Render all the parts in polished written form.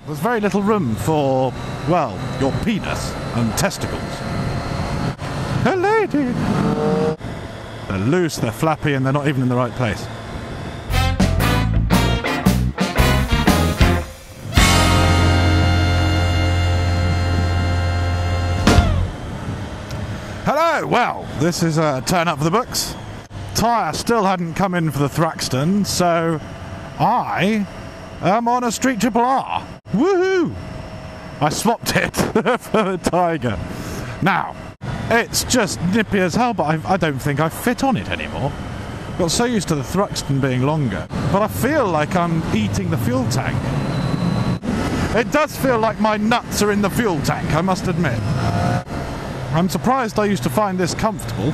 There's very little room for, well, your penis and testicles. Hey, lady! They're loose, they're flappy, and they're not even in the right place. Hello! Well, this is a turn up for the books. Tyre still hadn't come in for the Thruxton, so I am on a Street Triple R. Woohoo! I swapped it for the Tiger. Now, it's just nippy as hell, but I don't think I fit on it anymore. Got so used to the Thruxton being longer, but I feel like I'm eating the fuel tank. It does feel like my nuts are in the fuel tank, I must admit. I'm surprised I used to find this comfortable,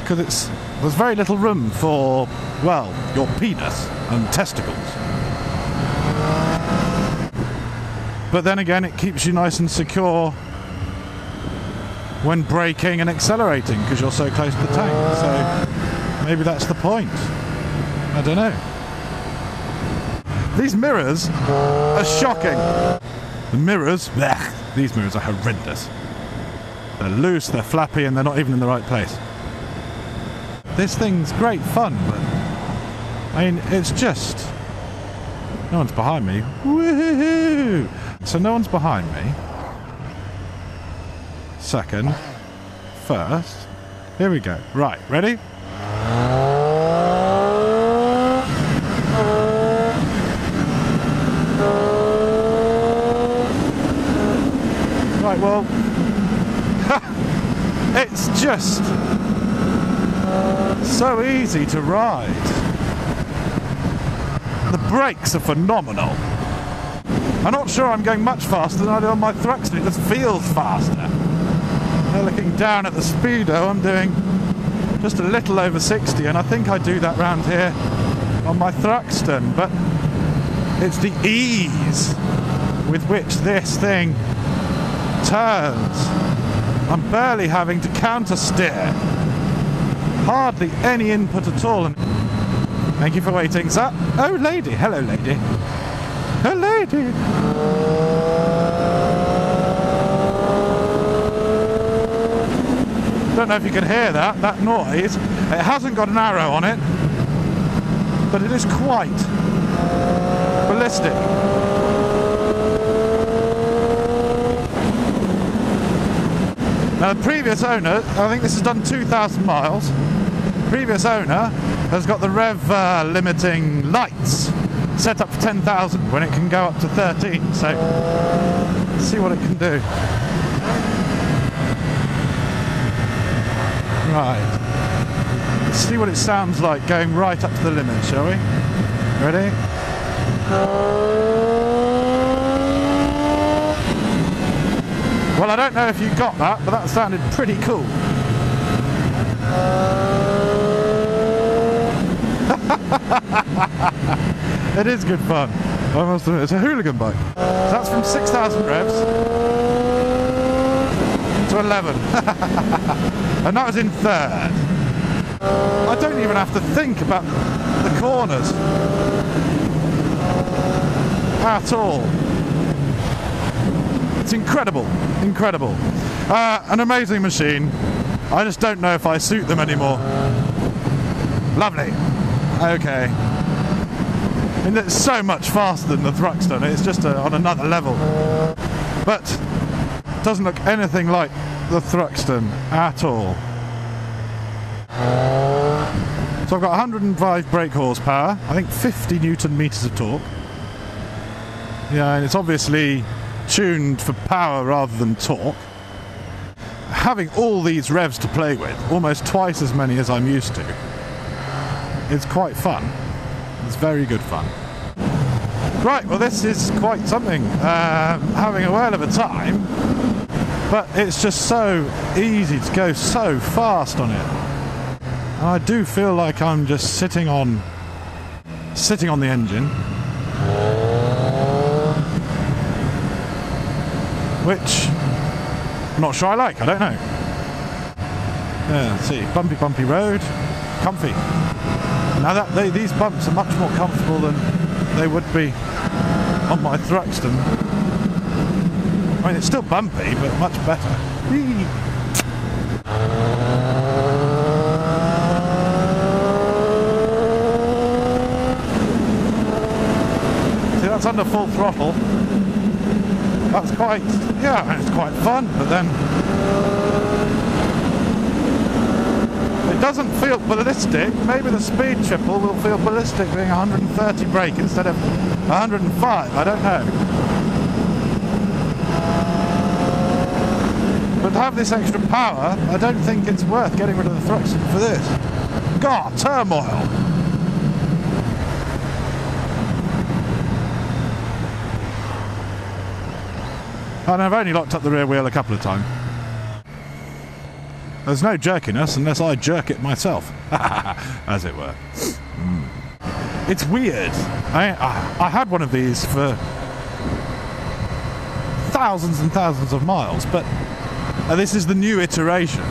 because there's very little room for, well, your penis and testicles. But then again, it keeps you nice and secure when braking and accelerating, because you're so close to the tank. So maybe that's the point. I don't know. These mirrors are shocking. The mirrors, blech, these mirrors are horrendous. They're loose, they're flappy, and they're not even in the right place. This thing's great fun, but I mean, it's just... No one's behind me. Woohoo! So no one's behind me. Second. First. Here we go. Right, ready? Right, well... It's just so easy to ride. The brakes are phenomenal. I'm not sure I'm going much faster than I do on my Thruxton. It just feels faster. Now looking down at the speedo, I'm doing just a little over 60, and I think I do that round here on my Thruxton, but it's the ease with which this thing turns. I'm barely having to counter steer. Hardly any input at all. And thank you for waiting, sir. Oh, lady. Hello, lady. Oh, lady. Don't know if you can hear that noise. It hasn't got an arrow on it, but it is quite ballistic. Now the previous owner, I think this has done 2,000 miles, previous owner has got the rev limiting lights set up for 10,000 when it can go up to 13, so let's see what it can do. Right, let's see what it sounds like going right up to the limit, shall we? Ready? Well, I don't know if you got that, but that sounded pretty cool. It is good fun. I must admit, it's a hooligan bike. So that's from 6,000 revs to 11. And that was in third. I don't even have to think about the corners at all. It's incredible, incredible. An amazing machine. I just don't know if I suit them anymore. Lovely. Okay. And it's so much faster than the Thruxton. It's just on another level. But it doesn't look anything like the Thruxton at all. So I've got 105 brake horsepower. I think 50 Newton meters of torque. Yeah, and it's obviously tuned for power rather than torque. Having all these revs to play with, almost twice as many as I'm used to, it's quite fun. It's very good fun. Right, well this is quite something. Having a whale of a time, but it's just so easy to go so fast on it. And I do feel like I'm just sitting on the engine, which I'm not sure I like. I don't know. Yeah, let's see, bumpy road, comfy. Now these bumps are much more comfortable than they would be on my Thruxton. I mean, it's still bumpy, but much better. Whee! See, that's under full throttle. That's quite, yeah, it's quite fun, but then it doesn't feel ballistic. Maybe the speed triple will feel ballistic being 130 brake instead of 105, I don't know. But to have this extra power, I don't think it's worth getting rid of the Thruxton for this. God, Turmoil! And I've only locked up the rear wheel a couple of times. There's no jerkiness unless I jerk it myself, as it were. It's weird. I had one of these for thousands and thousands of miles, but this is the new iteration.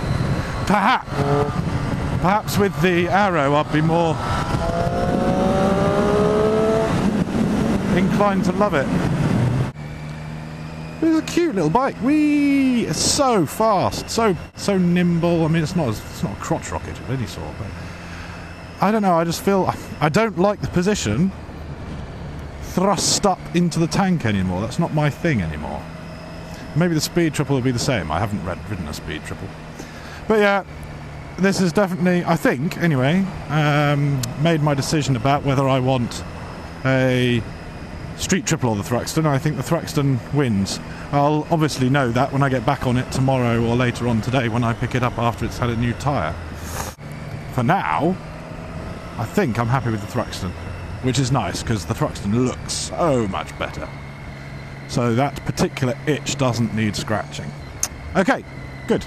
Perhaps with the Arrow I'd be more inclined to love it. It's a cute little bike. Whee! It's so fast, so nimble. I mean, it's not a crotch rocket of any sort, but I don't know. I just feel I don't like the position thrust up into the tank anymore. That's not my thing anymore. Maybe the speed triple will be the same. I haven't ridden a speed triple, but yeah, this is definitely, I think, anyway, made my decision about whether I want a street triple or the Thruxton. I think the Thruxton wins. I'll obviously know that when I get back on it tomorrow or later on today when I pick it up after it's had a new tyre. For now, I think I'm happy with the Thruxton, which is nice because the Thruxton looks so much better. So that particular itch doesn't need scratching. Okay, good.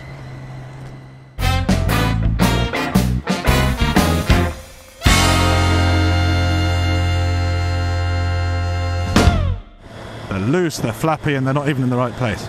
They're loose, they're flappy, and they're not even in the right place.